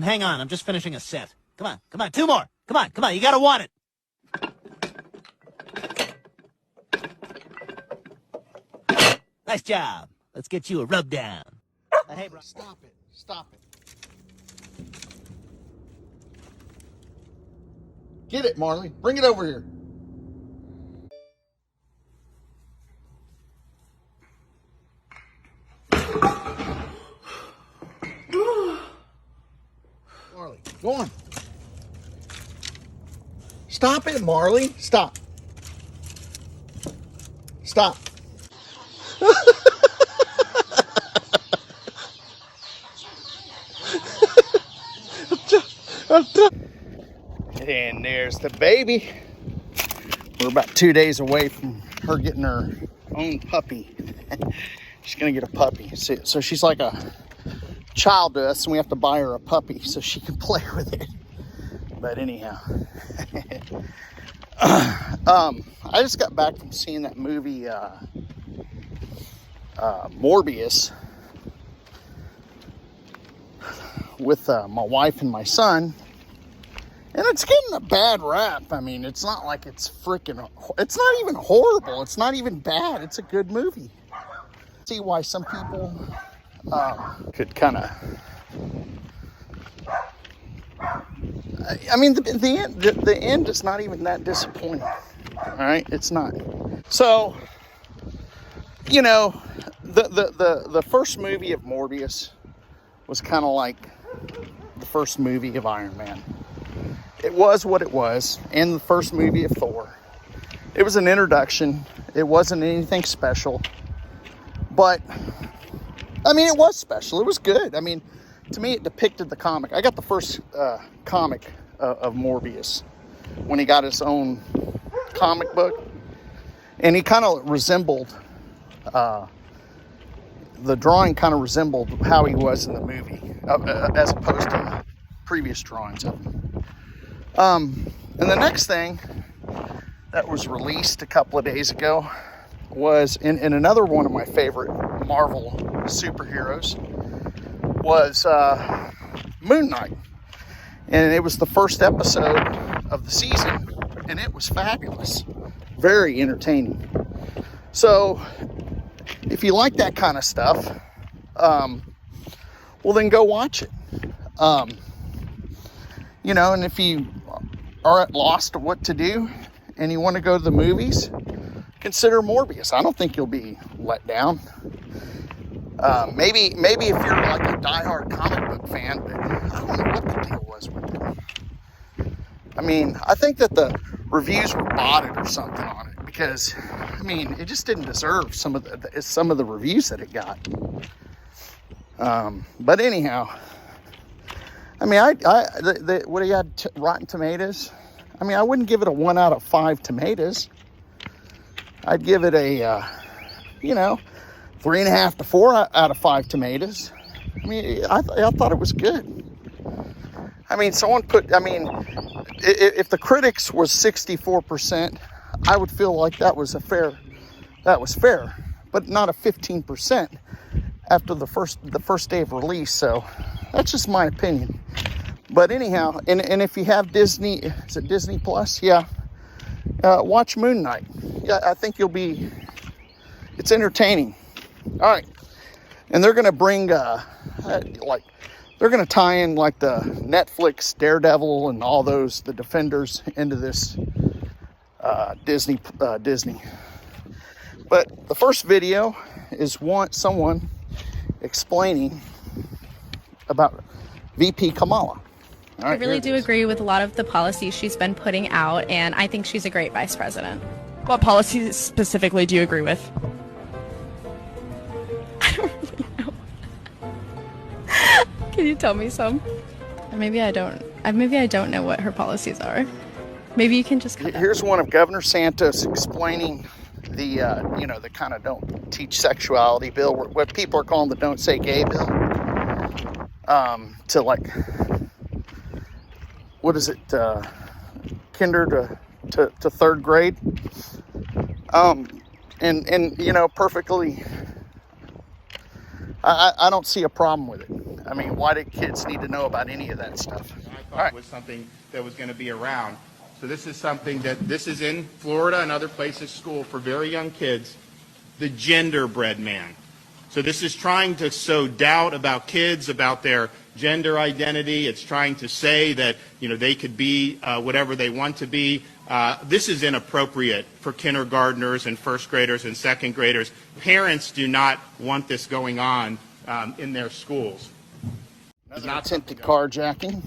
Hang on, I'm just finishing a set. Come on, 2 more. Come on, you gotta want it. Nice job. Let's get you a rub down. Hey, bro. Stop it. Stop it. Get it, Marley. Bring it over here. Marley, go on. Stop it, Marley. Stop. Stop. And there's the baby. We're about 2 days away from her getting her own puppy. She's gonna get a puppy. So she's like a child to us, and we have to buy her a puppy so she can play with it. But anyhow, I just got back from seeing that movie Morbius with my wife and my son. And it's getting a bad rap. I mean, it's not like it's it's not even horrible. It's not even bad. It's a good movie. See why some people could kind of... I mean, the end is not even that disappointing. All right? It's not. So, you know, the first movie of Morbius was kind of like the first movie of Iron Man. It was what it was, and the first movie of Thor. It was an introduction. It wasn't anything special. But, I mean, it was special. It was good. I mean, to me, it depicted the comic. I got the first comic of Morbius when he got his own comic book. And he kind of resembled, the drawing kind of resembled how he was in the movie, as opposed to previous drawings of him. And the next thing that was released a couple of days ago was in another one of my favorite Marvel superheroes was MoonKnight. And it was the first episode of the season, and it was fabulous. Very entertaining. So, if you like that kind of stuff, well, then go watch it. You know, and if you are at loss to what to do and you want to go to the movies, consider Morbius. I don't think you'll be let down. Maybe if you're like a diehard comic book fan, but I don't know what the deal was with it. I mean, I think that the reviews were botted or something on it, because I mean, it just didn't deserve some of the reviews that it got. But anyhow, I mean, what he had Rotten Tomatoes. I mean, I wouldn't give it a 1 out of 5 tomatoes. I'd give it a, 3.5 to 4 out of 5 tomatoes. I mean, I thought it was good. I mean, if the critics was 64%, I would feel like that was fair, but not a 15% after the first day of release. So that's just my opinion. But anyhow, and if you have Disney, is it Disney Plus? Yeah. Watch MoonKnight. Yeah, I think it's entertaining. All right. And they're going to bring, they're going to tie in like the Netflix Daredevil and all those, the Defenders, into this Disney. But the first video is someone explaining about VP Kamala. Right, I really do agree with a lot of the policies she's been putting out, and I think she's a great vice president. What policies specifically do you agree with? I don't really know. Can you tell me some? Or maybe I don't. Maybe I don't know what her policies are. Maybe you can just cut Here's one of Governor Santos explaining the kind of don't teach sexuality bill, what people are calling the don't say gay bill. To like, what is it, kinder to third grade? And perfectly, I don't see a problem with it. I mean, why do kids need to know about any of that stuff? I thought it was something that was going to be around. So this is something this is in Florida and other places, school for very young kids, the genderbread man. So this is trying to sow doubt about kids, about their gender identity. It's trying to say that, they could be whatever they want to be. This is inappropriate for kindergartners and first graders and second graders. Parents do not want this going on in their schools. Another attempted carjacking.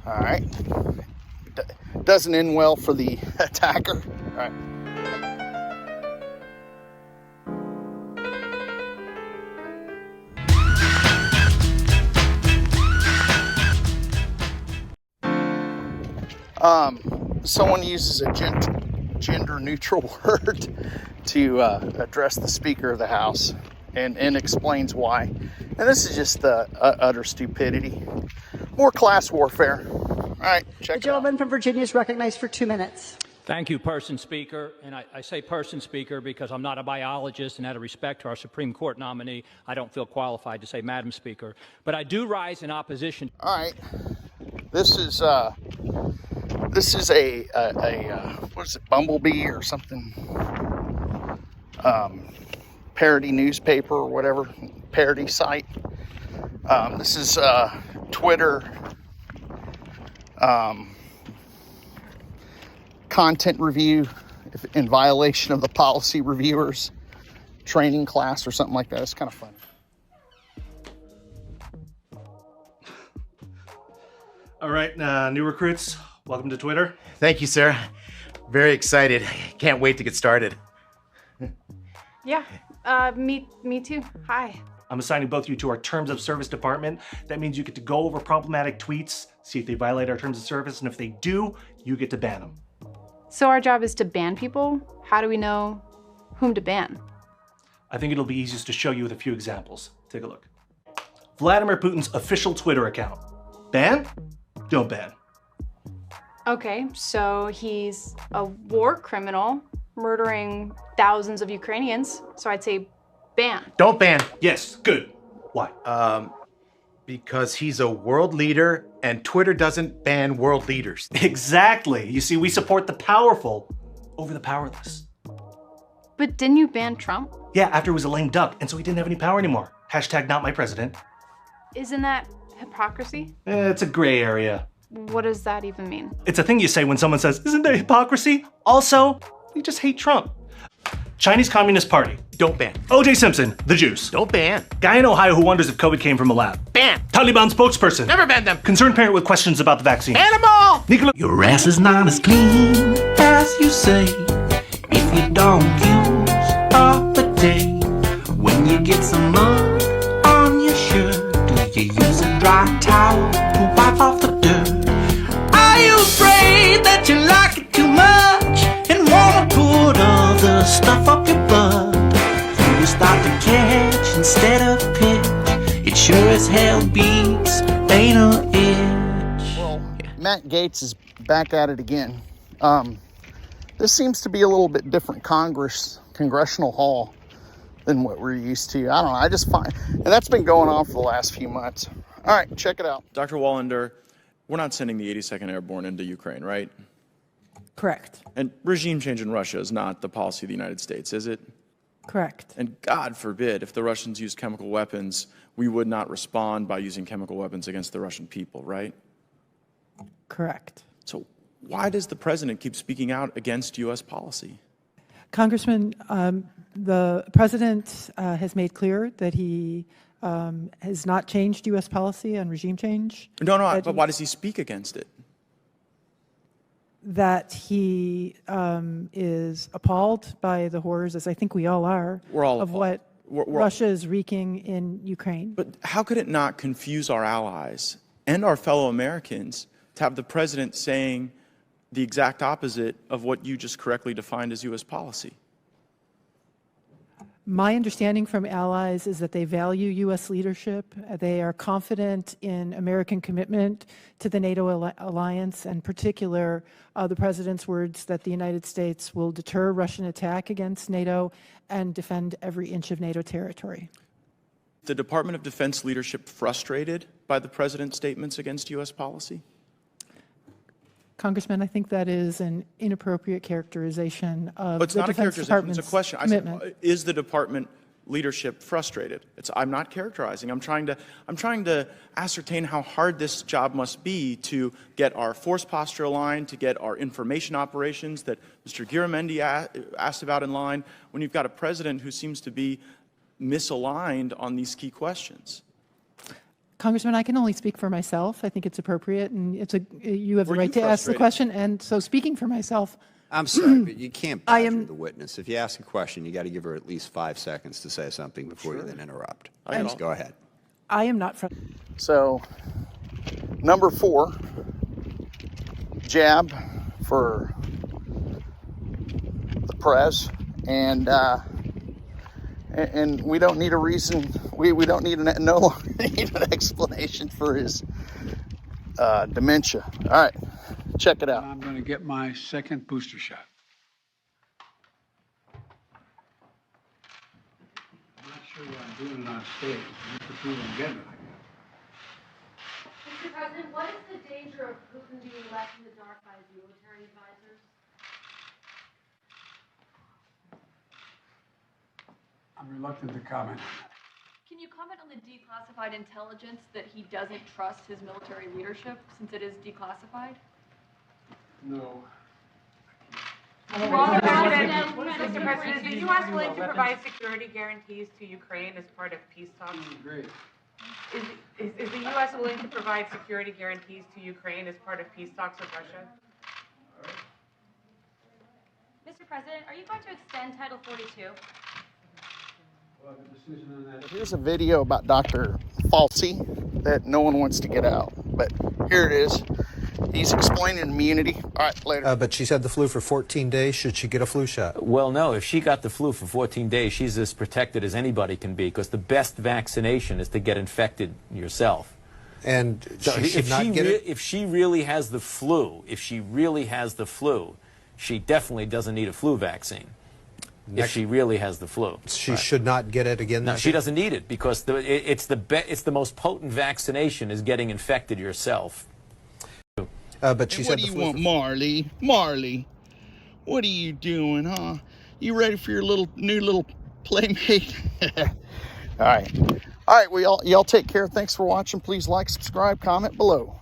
All right. Doesn't end well for the attacker. All right. Someone uses a gender-neutral word to address the Speaker of the House and explains why. And this is just utter stupidity. More class warfare. All right, check it out. The gentleman from Virginia is recognized for 2 minutes. Thank you, Person Speaker. And I say Person Speaker because I'm not a biologist, and out of respect to our Supreme Court nominee, I don't feel qualified to say Madam Speaker. But I do rise in opposition. All right. This is a what is it, Bumblebee or something? Parody newspaper or whatever, parody site. This is Twitter content review in violation of the policy reviewers training class or something like that. It's kind of funny. All right, new recruits, welcome to Twitter. Thank you, sir. Very excited. Can't wait to get started. Yeah, me too. Hi. I'm assigning both of you to our Terms of Service department. That means you get to go over problematic tweets, see if they violate our Terms of Service, and if they do, you get to ban them. So our job is to ban people? How do we know whom to ban? I think it'll be easiest to show you with a few examples. Take a look. Vladimir Putin's official Twitter account. Ban? Don't ban. Okay, so he's a war criminal murdering thousands of Ukrainians, so I'd say ban. Don't ban. Yes, good. Why? Because he's a world leader and Twitter doesn't ban world leaders. Exactly. You see, we support the powerful over the powerless. But didn't you ban Trump? Yeah, after he was a lame duck, and so he didn't have any power anymore. Hashtag not my president. Isn't that hypocrisy? It's a gray area. What does that even mean? It's a thing you say when someone says, isn't there hypocrisy? Also, we just hate Trump. Chinese Communist Party. Don't ban. O.J. Simpson, the juice. Don't ban. Guy in Ohio who wonders if COVID came from a lab. Ban. Taliban spokesperson. Never ban them. Concerned parent with questions about the vaccine. Ban them all. Your ass is not as clean as you say if you don't use a bidet. When you get some mud on your shirt, do you use a dry towel to wipe off the dirt? Are you afraid that you like it too much and wanna put all the stuff up your butt? You will start to catch instead of pitch. It sure as hell beats anal itch. Well, Matt Gaetz is back at it again. This seems to be a little bit different congressional hall than what we're used to. I don't know. I just find, and that's been going on for the last few months. All right, check it out. Dr. Wallander, we're not sending the 82nd Airborne into Ukraine, right? Correct. And regime change in Russia is not the policy of the United States, is it? Correct. And God forbid, if the Russians use chemical weapons, we would not respond by using chemical weapons against the Russian people, right? Correct. So why does the president keep speaking out against U.S. policy? Congressman, the president has made clear that he has not changed U.S. policy on regime change. No, but why does he speak against it? That he is appalled by the horrors, as I think we all are, We're all of appalled. what Russia is wreaking in Ukraine. But how could it not confuse our allies and our fellow Americans to have the president saying the exact opposite of what you just correctly defined as U.S. policy? My understanding from allies is that they value U.S. leadership. They are confident in American commitment to the NATO alliance, and in particular, the president's words that the United States will deter Russian attack against NATO and defend every inch of NATO territory. The Department of Defense leadership frustrated by the president's statements against U.S. policy? Congressman, I think that is an inappropriate characterization of But it's the not a Defense characterization, it's a Department's question. I commitment. said, is the department leadership frustrated? I'm not characterizing. I'm trying to ascertain how hard this job must be to get our force posture aligned, to get our information operations that Mr. Giramendi asked about in line, when you've got a president who seems to be misaligned on these key questions. Congressman, I can only speak for myself. I think it's appropriate, and you have the right to ask the question. And so, speaking for myself, I'm sorry, but you can't badger the witness. If you ask a question, you got to give her at least 5 seconds to say something before you then interrupt. Please go ahead. I am not. So, number 4, jab for the press, and we don't need a reason. We don't need need an explanation for his dementia. All right, check it out. I'm going to get my second booster shot. I'm not sure why I'm doing it on stage. Just to prove I'm getting it. Mr. President, what is the danger of Putin being left in the dark by his military advisors? I'm reluctant to comment. Can you comment on the declassified intelligence that he doesn't trust his military leadership since it is declassified? No. Mr. President, is the U.S. willing to provide security guarantees to Ukraine as part of peace talks? Great. Is the U.S. willing to provide security guarantees to Ukraine as part of peace talks with Russia? Mr. President, are you going to extend Title 42? We'll have a decision on that. Here's a video about Dr. Falsey that no one wants to get out, but here it is. He's explaining immunity. All right, later. But she's had the flu for 14 days. Should she get a flu shot? Well, no. If she got the flu for 14 days, she's as protected as anybody can be, because the best vaccination is to get infected yourself. And she should not get it? If she really has the flu, she definitely doesn't need a flu vaccine. If she really has the flu, she should not get it again. No, she doesn't need it, because it's the most potent vaccination is getting infected yourself. But she said, what do you want, Marley? Marley, what are you doing, huh? You ready for your new little playmate? All right. Well, y'all take care. Thanks for watching. Please like, subscribe, comment below.